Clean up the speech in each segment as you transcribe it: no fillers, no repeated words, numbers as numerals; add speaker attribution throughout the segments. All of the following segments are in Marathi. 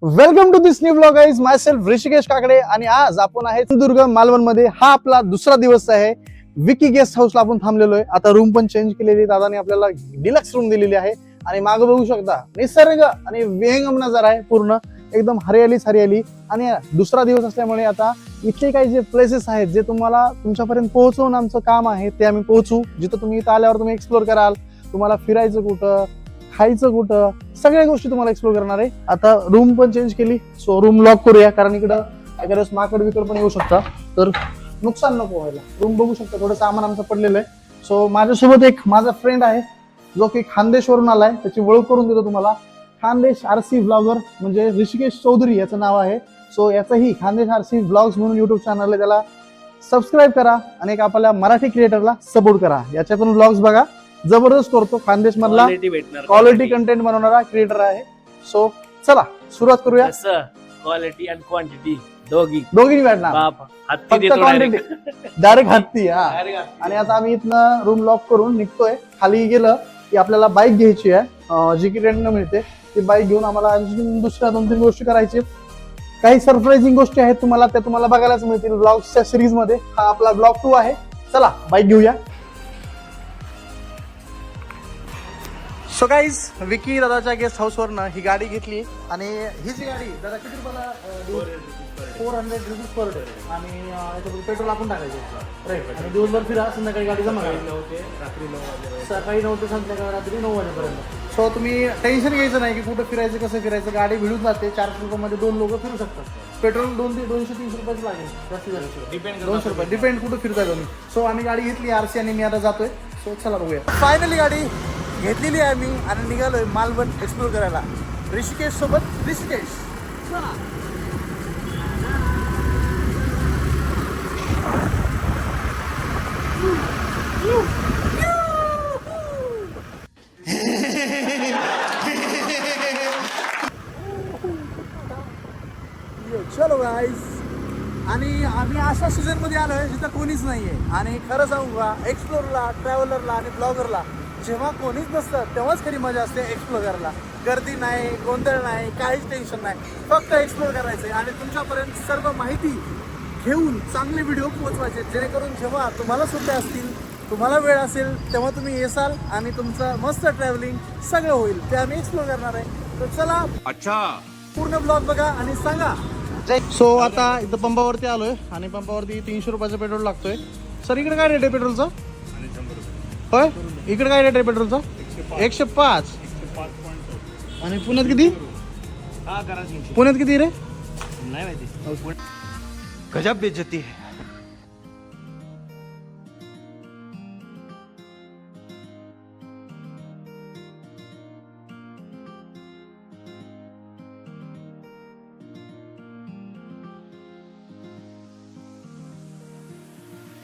Speaker 1: Welcome to this new blog guys myself Rishikesh Kakade आणि आज आपण आहे सिंधुदुर्ग मालवण मध्ये. हा आपला दुसरा दिवस आहे. विकी गेस्ट हाऊसला आपण थांबलेलो आहे. आता रूम पण चेंज केलेली, दादाने आपल्याला डिलक्स रूम दिलेली आहे आणि मागे बघू शकता निसर्ग आणि विहंगम नजारा आहे. पूर्ण एकदम हरियालीच हरियाली. आणि दुसरा दिवस असल्यामुळे आता इथले काही जे प्लेसेस आहेत जे तुम्हाला तुमच्यापर्यंत पोहोचवून आमचं काम आहे ते आम्ही पोहोचू. जिथं तुम्ही इथं आल्यावर तुम्ही एक्सप्लोर कराल. तुम्हाला फिरायचं कुठं, खायचं कुठं, सगळ्या गोष्टी तुम्हाला एक्सप्लोर करणार आहे. आता रूम पण चेंज केली, सो रूम लॉक करूया कारण इकडं एखाद्या वेळेस माकड बिकड पण येऊ शकता, तर नुकसान नको व्हायला. रूम बघू शकता, थोडं सामान आमचं पडलेलं आहे. सो माझ्यासोबत एक माझा फ्रेंड आहे जो की खानदेशवरून आलाय. त्याची ओळख करून देतो तुम्हाला. खानदेश आरसी ब्लॉगर म्हणजे ऋषिकेश चौधरी याचं नाव आहे. सो याचंही खानदेश आरसी ब्लॉग्स म्हणून युट्यूब चॅनल आहे, त्याला सबस्क्राईब करा आणि एक आपल्या मराठी क्रिएटरला सपोर्ट करा. याच्या पण ब्लॉग्स बघा, जबरदस्त करतो. खानदेश मधला क्वालिटी कंटेंट बनवणारा क्रिएटर आहे. सो चला सुरुवात करूया.
Speaker 2: क्वालिटी अँड क्वांटिटी दोघी
Speaker 1: भेटणार,
Speaker 2: बाप हत्ती
Speaker 1: फक्त
Speaker 2: देतो
Speaker 1: क्वांटिटी
Speaker 2: direct.
Speaker 1: डायरेक्ट हत्ती. हा,
Speaker 2: Direct.
Speaker 1: आणि आता आम्ही इथनं रूम लॉक करून निघतोय. खाली गेलं की आपल्याला बाईक घ्यायची आहे, जी की रेंटनं मिळते. ती बाईक घेऊन आम्हाला अजून दुसऱ्या 2-3 गोष्टी करायची. काही सरप्राइझिंग गोष्टी आहेत तुम्हाला, त्या तुम्हाला बघायलाच मिळतील ब्लॉग्सच्या सिरीज मध्ये. हा आपला ब्लॉग 2 आहे. चला बाईक घेऊया. सो गाईज, विकी दादाच्या गेस्ट हाऊस वरनं ही गाडी घेतली आणि ही जी गाडी दादा किती रुपयाला 400 रुपीज पर डे. आणि याच्यामध्ये पेट्रोल आपण टाकायचं राईट. आणि दिवसभर फिरा, संध्याकाळी गाडी जमा सकाळी 9 ते संध्याकाळी रात्री 9 वाजेपर्यंत. सो तुम्ही टेन्शन घ्यायचं नाही की कुठं फिरायचं, कसं फिरायचं. गाडी भिडून जाते. 400 रुपयामध्ये 2 लोक फिरू शकतात. पेट्रोल 200-300 रुपयाच लागेल, जास्तीत जास्त 200 रुपये डिपेंड कुठं फिरताय तुम्ही. सो आम्ही गाडी घेतली आरसी आणि मी आता जातोय. सो चला बघूया. फायनली गाडी घेतलेली आहे मी आणि निघालोय मालवण एक्सप्लोर करायला ऋषिकेश सोबत. ऋषिकेश चलो गाईज. आणि आम्ही अशा सीझन मध्ये आलोय जिथं कोणीच नाहीये. आणि खरं सांगू का, एक्सप्लोरला, ट्रॅव्हलरला आणि ब्लॉगरला जेव्हा कोणीच नसतं तेव्हाच खरी मजा असते एक्सप्लोर करायला. गर्दी नाही, गोंधळ नाही, काहीच टेन्शन नाही. फक्त एक्सप्लोर करायचंय आणि तुमच्यापर्यंत सर्व माहिती घेऊन चांगले व्हिडिओ पोहोचवायचे, जेणेकरून जेव्हा तुम्हाला सुट्ट्या असतील, तुम्हाला वेळ असेल, तेव्हा तुम्ही येसाल आणि तुमचं मस्त ट्रॅव्हलिंग सगळं होईल. ते आम्ही एक्सप्लोर करणार आहे. तर चला, अच्छा, पूर्ण ब्लॉग बघा आणि सांगा. सो आता इथं पंपावरती आलोय आणि पंपावरती 300 रुपयाचं पेट्रोल लागतोय. सर इकडे काय रेट आहे पेट्रोलचा? होय, इकडे काय रेट आहे पेट्रोलचा? 105. आणि पुण्यात किती? पुण्यात किती रे?
Speaker 2: नाही माहिती.
Speaker 1: गजब बेइज्जती है.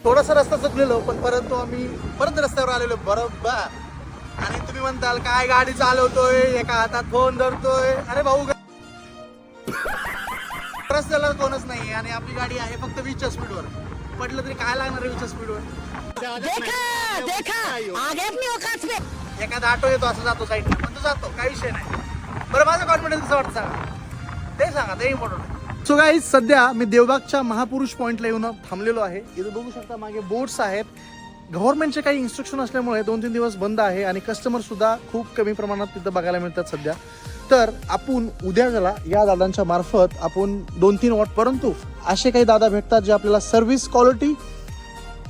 Speaker 1: थोडासा रस्ता चुकलेलो, पण परंतु आम्ही परत रस्त्यावर आलेलो बरोबर. आणि तुम्ही म्हणताल काय गाडी चालवतोय, एका हातात फोन धरतोय. अरे भाऊ, रस्त्याला कोणच नाही आणि आपली गाडी आहे फक्त 20च्या स्पीडवर. पडलं तरी काय लागणार आहे 20च्या स्पीडवर? एखादा ऑटो येतो असं जातो साईडला, पण तो जातो, काही विषय नाही. बरं, माझा कॉन्फिडन्स कसं वाटतं सांगा, ते सांगा, ते इम्पॉर्टंट. सो गाईज, सध्या मी देवबागच्या महापुरुष पॉईंटला येऊन थांबलेलो आहे. इथे बघू शकता मागे बोट्स आहेत. गव्हर्नमेंटचे काही इन्स्ट्रक्शन असल्यामुळे 2-3 दिवस बंद आहे आणि कस्टमर सुद्धा खूप कमी प्रमाणात तिथं बघायला मिळतात सध्या. तर आपण उद्या झाला या दादांच्या मार्फत आपण 2-3 वॉट, परंतु असे काही दादा भेटतात जे आपल्याला सर्व्हिस क्वालिटी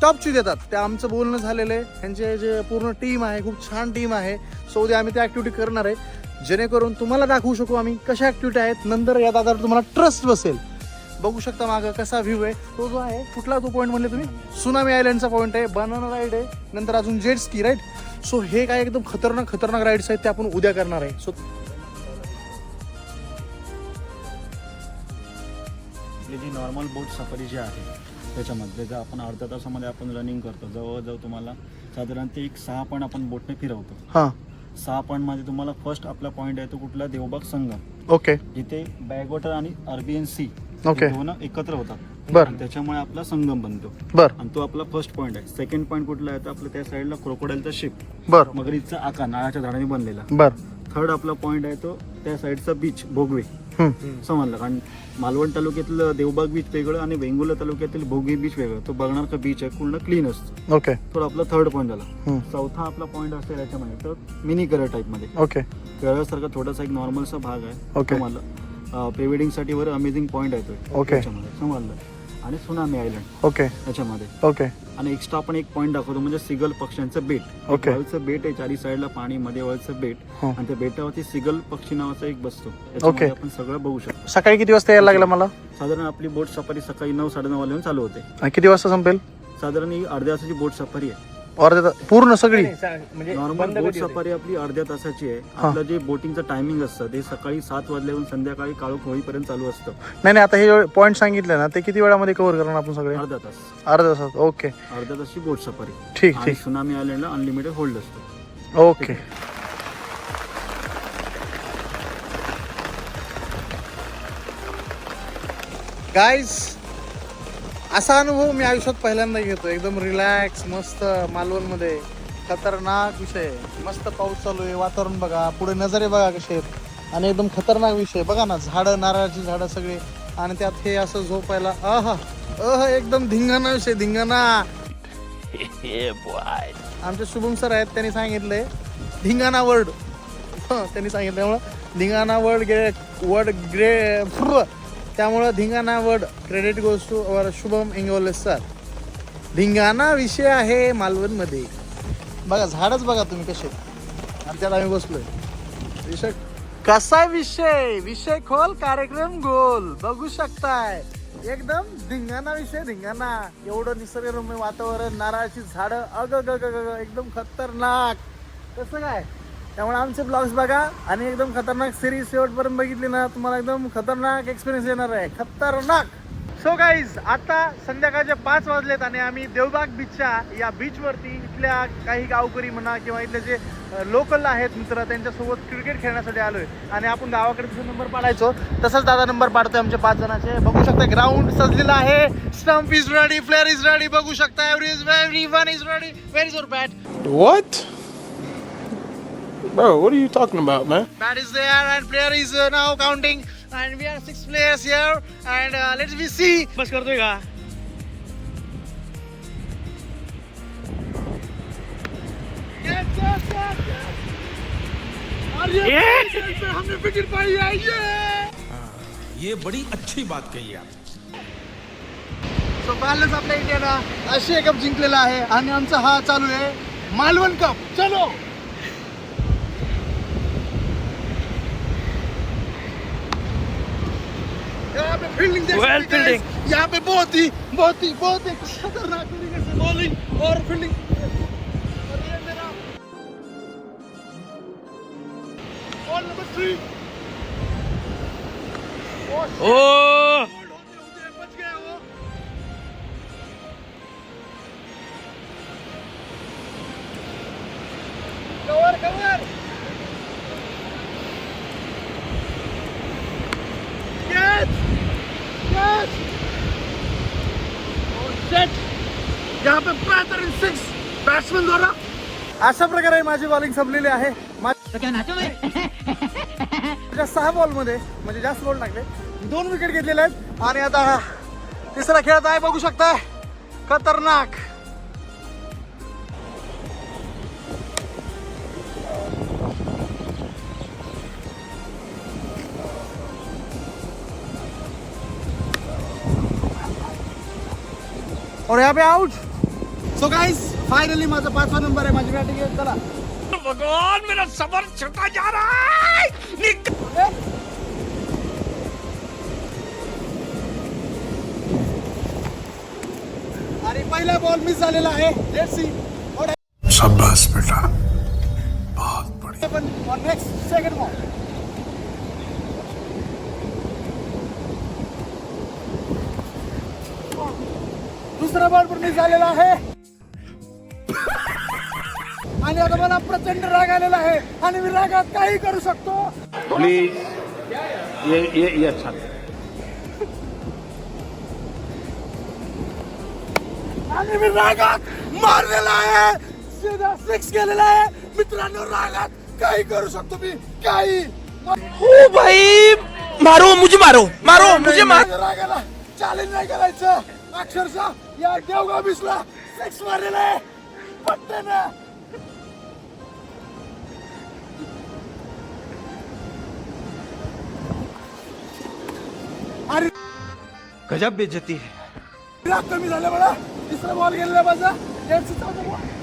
Speaker 1: टॉपची देतात. ते आमचं बोलणं झालेलं आहे. त्यांचे जे पूर्ण टीम आहे, खूप छान टीम आहे. सो उद्या आम्ही त्या ॲक्टिव्हिटी करणार आहे, जेणेकरून तुम्हाला दाखवू शकू आम्ही कशा ॲक्टिव्हिटी आहेत. नंतर या दादावर तुम्हाला ट्रस्ट बसेल. बघू शकता मागं कसा व्ह्यू आहे. तो जो आहे, कुठला तो पॉईंट म्हणले तुम्ही? सुनामी आयलंडचा पॉईंट आहे, बनाना राईड आहे, नंतर अजून जेट स्की राईट. सो हे काय एकदम खतरनाक राईड्स आहेत, ते आपण उद्या करणार आहे. सो
Speaker 3: जी नॉर्मल बोट सफारी जी आहे त्याच्यामध्ये जर आपण अर्ध्या तासामध्ये आपण रनिंग करतो, जवळजवळ तुम्हाला साधारणतः 6 पॉईंट आपण बोटने फिरवतो.
Speaker 1: हां,
Speaker 3: 6 पॉईंट मध्ये तुम्हाला फर्स्ट आपला पॉईंट आहे तो कुठला? देवबाग संगम.
Speaker 1: ओके.
Speaker 3: जिथे बॅकवॉटर आणि अरबियन सी
Speaker 1: ओके
Speaker 3: दोन एकत्र होतात.
Speaker 1: बरं,
Speaker 3: त्याच्यामुळे आपला संगम बनतो.
Speaker 1: बरं,
Speaker 3: आणि तो आपला फर्स्ट पॉईंट आहे. सेकंड पॉईंट कुठला आहे तर आपलं त्या साईडला क्रोकोडाईलचा शिप,
Speaker 1: बरं,
Speaker 3: मगरीचा आकार नारळाच्या झाडाने बनलेला.
Speaker 1: बरं,
Speaker 3: थर्ड आपला पॉईंट आहे तो त्या साईडचा बीच भोगवे. समजलं. कारण मालवण तालुक्यातलं देवबाग बीच वेगळं आणि वेंगुर्ला तालुक्यातील भोगी बीच वेगळं. तो बघणार का बीच आहे पूर्ण क्लीन असतो.
Speaker 1: ओके
Speaker 3: तो आपला थर्ड पॉईंट झाला. चौथा आपला पॉईंट असेल याच्यामध्ये तर मिनी केरळ टाईप मध्ये.
Speaker 1: ओके
Speaker 3: केरळसारखा थोडासा एक नॉर्मलचा भाग आहे.
Speaker 1: ओके.
Speaker 3: मला प्री वेडिंग साठी वर अमेझिंग पॉईंट आहे तो
Speaker 1: ओके.
Speaker 3: त्याच्यामध्ये समजलं. आणि सुनामी आयलंड
Speaker 1: ओके
Speaker 3: याच्यामध्ये.
Speaker 1: ओके
Speaker 3: आणि एक्स्ट्रा आपण एक पॉईंट दाखवतो म्हणजे सिगल पक्ष्यांचं बेट.
Speaker 1: ओके.
Speaker 3: वळचं बेट आहे चारी साईडला पाणी मध्ये वळचं बेट
Speaker 1: हो.
Speaker 3: आणि त्या बेटावरती सिगल पक्षी नावाचा एक बसतो.
Speaker 1: ओके.
Speaker 3: त्याच्यामध्ये आपण सगळं बघू शकतो.
Speaker 1: सकाळी किती वाजता यायला लागलं मला?
Speaker 3: साधारण आपली बोट सफारी सकाळी 9-9:30 वाजता चालू होते.
Speaker 1: आणि किती वाजता संपेल?
Speaker 3: साधारण ही अर्ध्या तासाची बोट सफारी आहे.
Speaker 1: अर्ध्या पूर्ण सगळी?
Speaker 2: म्हणजे
Speaker 3: नॉर्मल बोट सफारी आपली अर्ध्या तासाची आहे. आपलं जे बोटिंगचं टायमिंग असतं ते सकाळी 7 वाजल्याहून संध्याकाळी काळोख होईपर्यंत चालू असतं.
Speaker 1: नाही आता हे पॉईंट सांगितले ना ते किती वेळामध्ये कव्हर करणार आपण सगळे?
Speaker 3: अर्धा तास.
Speaker 1: अर्ध्या तासात. ओके
Speaker 3: अर्ध्या तासची बोट सफारी.
Speaker 1: ठीक
Speaker 3: आणि
Speaker 1: ठीक.
Speaker 3: सुनामी आयलंडला अनलिमिटेड होल्ड असतो.
Speaker 1: ओके. गाईज असा अनुभव मी आयुष्यात पहिल्यांदा घेतो. एकदम रिलॅक्स मस्त मालवणमध्ये. खतरनाक विषय. मस्त पाऊस चालू आहे. वातावरण बघा. पुढे नजारे बघा कसे आहेत. आणि एकदम खतरनाक विषय बघा ना. झाडं नारळाची झाडं सगळे. आणि त्यात हे असं झोपायला एकदम धिंगाणा विषय. धिंगाणा. आमचे शुभम सर आहेत त्यांनी सांगितलंय धिंगाणा वर्ड. त्यांनी सांगितलं त्यामुळं धिंगाणा वर्ड ग्रे त्यामुळं धिंगाणा word credit goes to our Shubham Ingole sir. धिंगाणा विषय आहे मालवणमध्ये. बघा झाडच बघा तुम्ही कसे. आणि त्यात आम्ही बसलोय. विषय कसा विषय खोल कार्यक्रम गोल बघू शकताय. एकदम धिंगाणा विषय. धिंगाणा. एवढं निसर्गरम्य वातावरण. नारळाची झाडं एकदम खतरनाक. कसं काय. त्यामुळे आमचे ब्लॉग्स बघा आणि एकदम खतरनाक सिरीज शेवटपर्यंत बघितली ना तुम्हाला एकदम खतरनाक एक्सपिरियन्स येणार आहे. खतरनाक. सो गाईज आता संध्याकाळचे 5 वाजलेत आणि आम्ही देवबाग बीचच्या या बीचवरती इथल्या काही गावकरी म्हणा किंवा इथले जे लोकल आहेत मित्र त्यांच्यासोबत क्रिकेट खेळण्यासाठी आलोय. आणि आपण गावाकडे जसं नंबर पाडायचो तसंच दादा नंबर पाडतोय आमचे 5 जणांचे. बघू शकता ग्राउंड सजलेला आहे. Stump is ready. Player is ready. बघू शकता everyone is ready. Where is your bat?
Speaker 4: What? Bro, what are you talking about, man?
Speaker 1: Bat is there and player is now counting and we are 6 players here and let's we see.
Speaker 2: बस करतोय का?
Speaker 1: हमने विकेट पाई है.
Speaker 5: ये बड़ी अच्छी बात कही आप.
Speaker 1: सो कालच आपल्या इंडियानं आशिया कप जिंकलेला आहे आणि आमचा हा चालू आहे मालवण कप. चलो. यहाँ पे फील्डिंग देख
Speaker 2: Well
Speaker 1: सकते हैं
Speaker 2: fielding.
Speaker 1: guys. यहाँ पे बहुत ही खतरनाक तरीके से बॉलिंग और फील्डिंग. और ये मेरा बॉल नंबर 3.
Speaker 2: ओ
Speaker 1: बच गया वो. कवर. Yes. Oh shit. यहाँ पे बेहतरीन 6 बॅट्समॅन द्वारा. अशा प्रकारे माझी बॉलिंग संपलेली आहे. माझ्या 6 बॉलमध्ये म्हणजे जास्त बॉल टाकले. 2 विकेट घेतलेले आहेत आणि आता तिसरा खेळत आहे. बघू शकताय खतरनाक. और यहाँ पे आउट. सो गाइस फाइनली माझा 5वा नंबर आहे. माझी बॅटिंग आहे. चला
Speaker 2: भगवान मेरा सबर छटा जा रहा है.
Speaker 1: आणि पहिला बॉल मिस झालेला आहे. Let's see. और
Speaker 4: शाबाश बेटा, बहुत बढ़िया.
Speaker 1: पण ऑन नेक्स्ट सेकंड बॉल. दुसरा बॉल पण मिस झालेला आहे. आणि आता मला प्रचंड राग आलेला आहे आणि मी रागात काही करू शकतो.
Speaker 3: प्लीज ये अच्छा.
Speaker 1: आणि मी रागात मारलेला आहे. सीधा 6 केलेला आहे. मित्रांनो रागात काही करू शकतो मी. काही.
Speaker 2: ओ भाई मारो मुझे मारो मारो मुझे मारो
Speaker 1: चॅलेंज नाही करायचं अक्षरशः या देवगाव बिसला सेक्स मारलेला आहे पटते ना
Speaker 2: गजब बेइज्जती है
Speaker 1: राग कमी झालं मला तिसरा बॉल गेलेला माझा 114 बॉल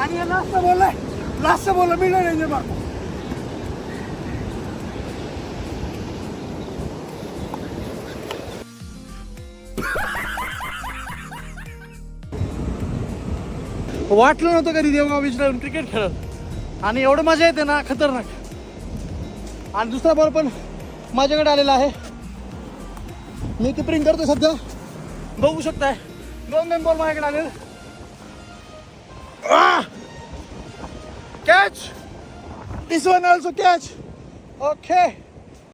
Speaker 1: आणि लास्ट बोलला मी नाही रेंज मारतो वाटलं नव्हतं कधी देवगाव बीचला येऊन क्रिकेट खेळत आणि एवढं मजा येते ना खतरनाक आणि दुसरा बॉल पण माझ्याकडे आलेला आहे मी किपरिंग करतो सध्या बघू शकताय 2 बॉल माझ्याकडे आलेला catch this one also catch okay